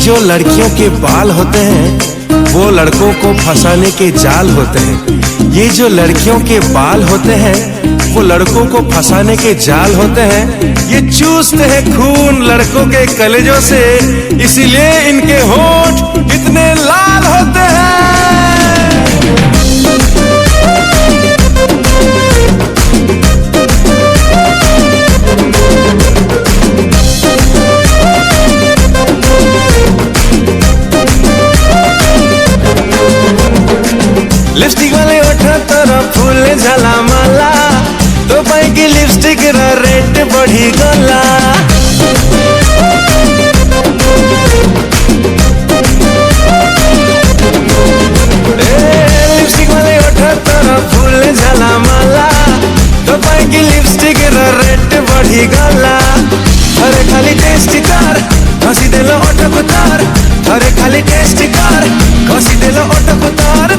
जो लड़कियों के बाल होते हैं वो लड़कों को फंसाने के जाल होते हैं। ये जो लड़कियों के बाल होते हैं वो लड़कों को फंसाने के जाल होते हैं। ये चूसते हैं खून लड़कों के कलेजों से, इसीलिए इनके होंठ इतने लाल होते हैं। लिपस्टिक वाले ओठा तोरा फूल झाला माला, तो पाई की लिपस्टिक रा रेट बढ़ी गला। लिपस्टिक वाले ओठा तोरा फूल झाला माला, तो पाई की लिपस्टिक रा रेट बढ़ी गला। अरे खाली टेस्ट कर घसी देलो ओठ को तार, अरे खाली टेस्ट कर घसी देलो ओठ को तार।